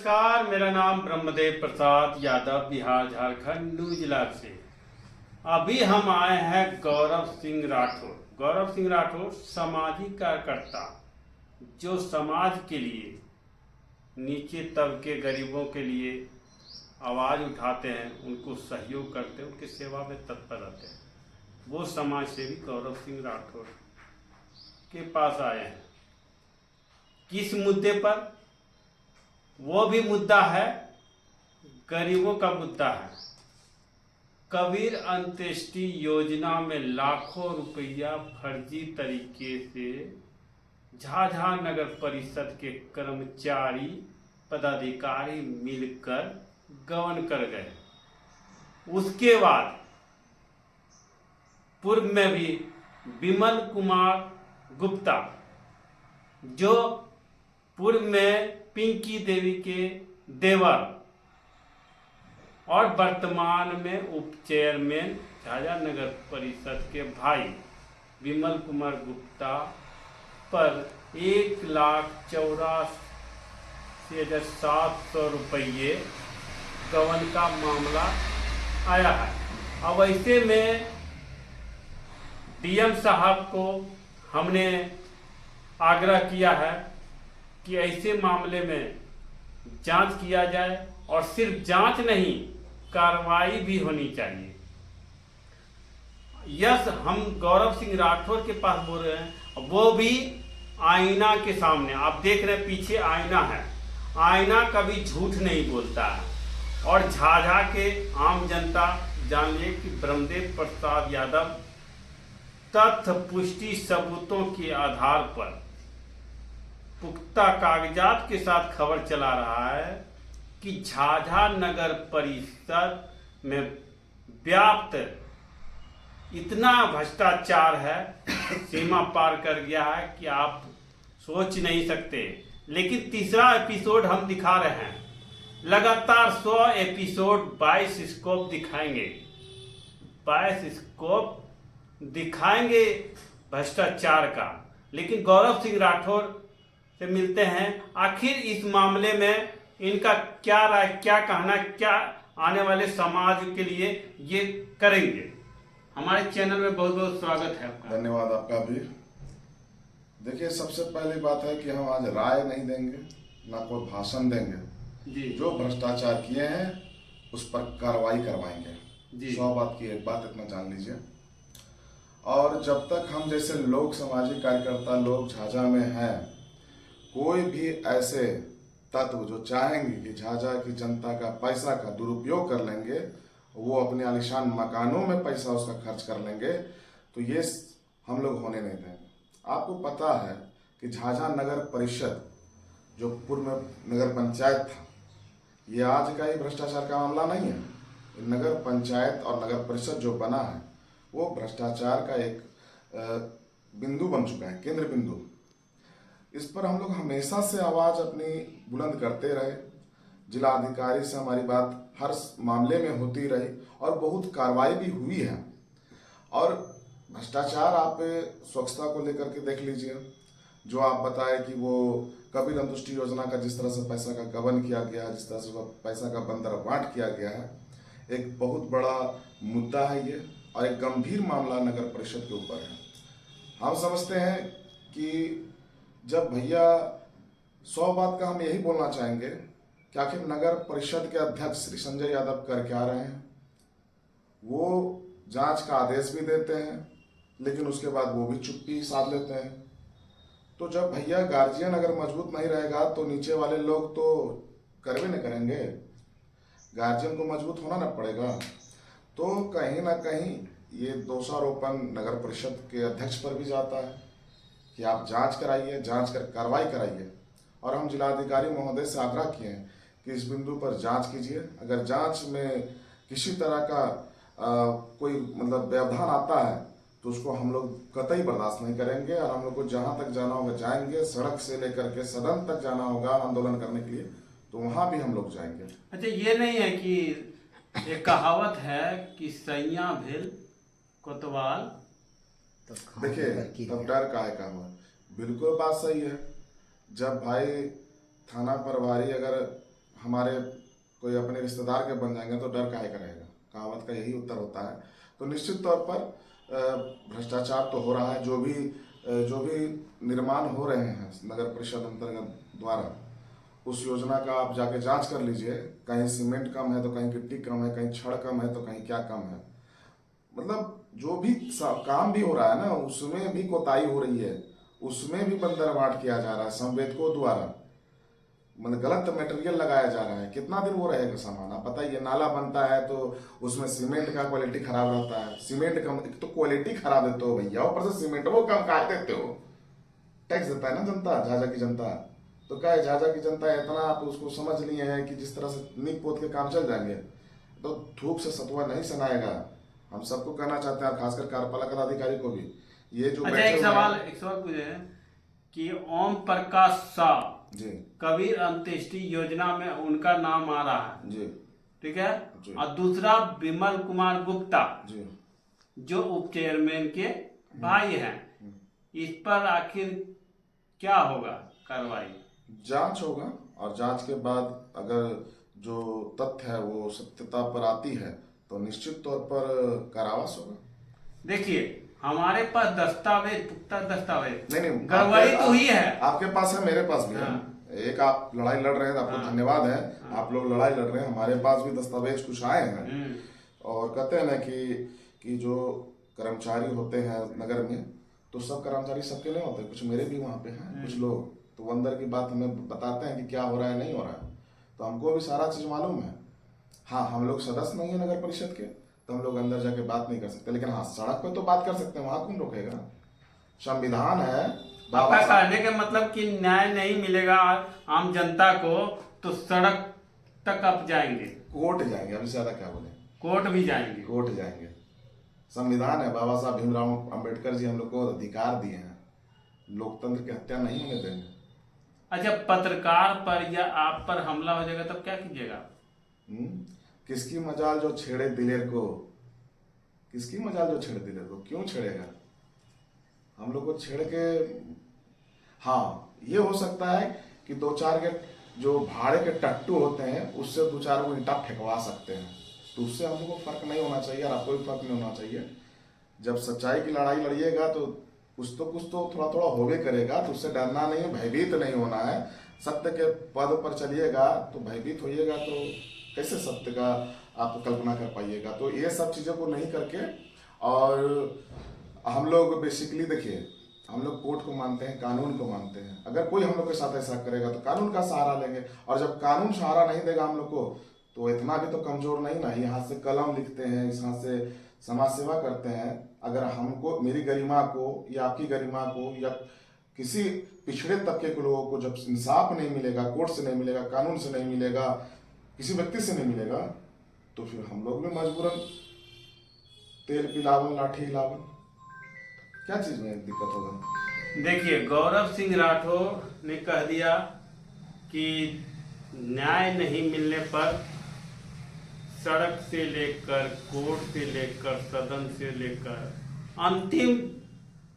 नमस्कार, मेरा नाम ब्रह्मदेव प्रसाद यादव, बिहार झारखंड न्यू जिला से। अभी हम आए हैं गौरव सिंह राठौर। गौरव सिंह राठौर सामाजिक कार्यकर्ता, जो समाज के लिए, नीचे तबके गरीबों के लिए आवाज़ उठाते हैं, उनको सहयोग करते हैं, उनकी सेवा में तत्पर रहते हैं। वो समाज सेवी गौरव सिंह राठौर के पास आए हैं। किस मुद्दे पर? वो भी मुद्दा है, गरीबों का मुद्दा है। कबीर अंत्येष्टि योजना में लाखों रुपया फर्जी तरीके से झाझा नगर परिषद के कर्मचारी पदाधिकारी मिलकर गबन कर गए। उसके बाद पूर्व में भी विमल कुमार गुप्ता, जो पूर्व में पिंकी देवी के देवर और वर्तमान में उप चेयरमैन झाझा नगर परिषद के भाई विमल कुमार गुप्ता पर 1,84,700 रुपये गबन का मामला आया है। अब ऐसे में डीएम साहब को हमने आग्रह किया है कि ऐसे मामले में जांच किया जाए, और सिर्फ जांच नहीं, कार्रवाई भी होनी चाहिए। यस, हम गौरव सिंह राठौर के पास बोल रहे हैं, वो भी आईना के सामने। आप देख रहे हैं पीछे आईना है। आईना कभी झूठ नहीं बोलता है। और झाझा के आम जनता जानिए कि ब्रह्मदेव प्रसाद यादव तथ्य पुष्टि सबूतों के आधार पर पुख्ता कागजात के साथ खबर चला रहा है कि झाझा नगर परिषद में व्याप्त इतना भ्रष्टाचार है, सीमा पार कर गया है कि आप सोच नहीं सकते। लेकिन तीसरा एपिसोड हम दिखा रहे हैं। लगातार 100 एपिसोड 22 स्कोप दिखाएंगे। 22 स्कोप दिखाएंगे भ्रष्टाचार का। लेकिन गौरव सिंह राठौर से मिलते हैं, आखिर इस मामले में इनका क्या राय, क्या कहना, क्या आने वाले समाज के लिए ये करेंगे। हमारे चैनल में बहुत बहुत स्वागत है आपका। धन्यवाद आपका भी। देखिए, सबसे पहली बात है कि हम आज राय नहीं देंगे, ना कोई भाषण देंगे जी। जो भ्रष्टाचार किए हैं उस पर कार्रवाई करवाएंगे जी। 100 बात की एक बात, इतना जान लीजिए। और जब तक हम जैसे लोग, सामाजिक कार्यकर्ता लोग झाझा में हैं, कोई भी ऐसे तत्व जो चाहेंगे कि झाझा की जनता का पैसा का दुरुपयोग कर लेंगे, वो अपने आलीशान मकानों में पैसा उसका खर्च कर लेंगे, तो ये हम लोग होने नहीं देंगे। आपको पता है कि झाझा नगर परिषद जो पूर्व में नगर पंचायत था, ये आज का ही भ्रष्टाचार का मामला नहीं है। नगर पंचायत और नगर परिषद जो बना है वो भ्रष्टाचार का एक बिंदु बन चुका है, केंद्र बिंदु। इस पर हम लोग हमेशा से आवाज़ अपनी बुलंद करते रहे। जिला अधिकारी से हमारी बात हर मामले में होती रही और बहुत कार्रवाई भी हुई है। और भ्रष्टाचार आप स्वच्छता को लेकर के देख लीजिए, जो आप बताए कि वो कबीर अंत्येष्टि योजना का जिस तरह से पैसा का गबन किया गया है, जिस तरह से पैसा का बंदरबांट किया गया है, एक बहुत बड़ा मुद्दा है ये, और एक गंभीर मामला नगर परिषद के ऊपर है। हम समझते हैं कि जब भैया 100 बात का हम यही बोलना चाहेंगे कि आखिर नगर परिषद के अध्यक्ष श्री संजय यादव कर क्या रहे हैं। वो जांच का आदेश भी देते हैं, लेकिन उसके बाद वो भी चुप्पी साध लेते हैं। तो जब भैया गार्जियन अगर मजबूत नहीं रहेगा तो नीचे वाले लोग तो करवे नहीं करेंगे, गार्जियन को मजबूत होना ना पड़ेगा। तो कहीं ना कहीं ये दोषारोपण नगर परिषद के अध्यक्ष पर भी जाता है कि आप जांच कराइए, जांच कर कार्रवाई कराइए। और हम जिलाधिकारी महोदय से आग्रह किए हैं कि इस बिंदु पर जांच कीजिए। अगर जांच में किसी तरह का कोई मतलब व्यवधान आता है तो उसको हम लोग कतई बर्दाश्त नहीं करेंगे, और हम लोग को जहां तक जाना होगा जाएंगे। सड़क से लेकर के सदन तक जाना होगा आंदोलन करने के लिए, तो वहां भी हम लोग जाएंगे। अच्छा, ये नहीं है कि एक कहावत है कि सैया भेल कोतवाल देखिए, तब डर काहे का हुआ, बिल्कुल बात सही है। जब भाई थाना प्रभारी अगर हमारे कोई अपने रिश्तेदार के बन जाएंगे तो डर काहे का रहेगा, कहावत का यही उत्तर होता है। तो निश्चित तौर पर भ्रष्टाचार तो हो रहा है। जो भी निर्माण हो रहे हैं नगर परिषद अंतर्गत द्वारा, उस योजना का आप जाके जांच कर लीजिए। कहीं सीमेंट कम है तो कहीं गिट्टी कम है, कहीं छड़ कम है तो कहीं क्या कम है। मतलब जो भी काम भी हो रहा है ना, उसमें भी कोताही हो रही है, उसमें भी बंदरवाट किया जा रहा है संवेदकों द्वारा। मतलब गलत मटेरियल लगाया जा रहा है। कितना दिन वो रहेगा सामान, आप बताइए। नाला बनता है तो उसमें सीमेंट का क्वालिटी खराब रहता है। सीमेंट कम, एक तो क्वालिटी खराब देते हो भैया, ऊपर से सीमेंट वो कम काट देते हो। टैक्स देता है ना जनता, झाझा की जनता। तो क्या है, झाझा की जनता इतना आप उसको समझ लिए हैं कि जिस तरह से नीक पोत के काम चल जाएंगे। तो धूप से सतुआ नहीं सनाएगा। हम सबको कहना चाहते हैं, खासकर कार्यपालक अधिकारी को भी, ये जो अच्छा एक सवाल पूछे कि ओम प्रकाश शाह जी कबीर अंत्येष्टि योजना में उनका नाम आ रहा है जी, ठीक है जी। और दूसरा विमल कुमार गुप्ता जी जो उप चेयरमैन के भाई हैं, इस पर आखिर क्या होगा कार्रवाई? जांच होगा और जांच के बाद अगर जो तथ्य है वो सत्यता पर आती है तो निश्चित तौर पर कारावास होगा। देखिए हमारे पास दस्तावेज, पुख्ता दस्तावेज, नहीं गड़बड़ी तो हुई है। आपके पास है, मेरे पास भी है। एक आप लड़ाई लड़ रहे हैं, आपको धन्यवाद है। आप लोग लड़ाई लड़ रहे हैं, हमारे पास भी दस्तावेज कुछ आए हैं। और कहते हैं ना कि जो कर्मचारी होते हैं नगर में, तो सब कर्मचारी सबके नहीं होते, कुछ मेरे भी वहाँ पे हैं कुछ लोग, तो वो अंदर की बात हमें बताते हैं कि क्या हो रहा है नहीं हो रहा है। तो हमको भी सारा चीज मालूम है। हाँ, हम लोग सदस्य नहीं है नगर परिषद के, तो हम लोग अंदर जाके बात नहीं कर सकते, लेकिन हाँ सड़क पे तो बात कर सकते हैं। वहां कौन रोकेगा? संविधान है। आपका कहने का मतलब कि न्याय नहीं मिलेगा आम जनता को तो सड़क तक आप जाएंगे, कोर्ट जाएंगे। अभी ज्यादा क्या बोले, कोर्ट भी जाएंगे। कोर्ट जाएंगे। संविधान है, बाबा साहब भीमराव अंबेडकर जी हम लोग को अधिकार दिए हैं, लोकतंत्र की हत्या नहीं होने देंगे। अच्छा, पत्रकार पर या आप पर हमला हो जाएगा तब क्या कीजिएगा? किसकी मजाल जो छेड़े दिलेर को, किसकी मजाल जो छेड़े दिलेर को, क्यों छेड़ेगा? हम लोग को छेड़ के, हाँ ये हो सकता है कि दो चार के जो भाड़े के टट्टू होते हैं उससे दो चार वो ईंटा फेंकवा सकते हैं, तो उससे हम लोग को फर्क नहीं होना चाहिए और आपको भी फर्क नहीं होना चाहिए। जब सच्चाई की लड़ाई लड़िएगा तो कुछ तो थोड़ा थोड़ा होवे करेगा, तो उससे डरना नहीं है, भयभीत नहीं होना है। सत्य के पद पर चलिएगा तो भयभीत होइएगा तो कैसे सत्य का आप कल्पना कर पाइएगा। तो ये सब चीज़ों को नहीं करके, और हम लोग बेसिकली देखिए, हम लोग कोर्ट को मानते हैं, कानून को मानते हैं। अगर कोई हम लोग के साथ ऐसा करेगा तो कानून का सहारा लेंगे, और जब कानून सहारा नहीं देगा हम लोग को तो इतना भी तो कमजोर नहीं ना। यहाँ से कलम लिखते हैं, यहाँ से समाज सेवा करते हैं। अगर हमको, मेरी गरिमा को या आपकी गरिमा को या किसी पिछड़े तबके के लोगों को जब इंसाफ नहीं मिलेगा, कोर्ट से नहीं मिलेगा, कानून से नहीं मिलेगा, किसी व्यक्ति से नहीं मिलेगा, तो फिर हम लोग भी मजबूरन तेल पिलावन लाठी हिलावन, क्या चीज में दिक्कत होगा? देखिए गौरव सिंह राठौर ने कह दिया कि न्याय नहीं मिलने पर सड़क से लेकर कोर्ट से लेकर सदन से लेकर अंतिम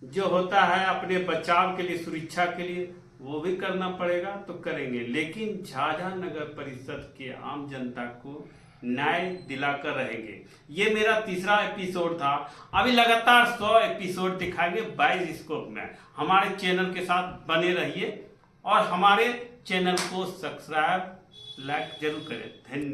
जो होता है अपने बचाव के लिए, सुरक्षा के लिए, वो भी करना पड़ेगा तो करेंगे। लेकिन झाझा नगर परिषद के आम जनता को न्याय दिलाकर रहेंगे। ये मेरा तीसरा एपिसोड था। अभी लगातार 100 एपिसोड दिखाएंगे 22 स्कोप में। हमारे चैनल के साथ बने रहिए और हमारे चैनल को सब्सक्राइब, लाइक जरूर करें। धन्यवाद।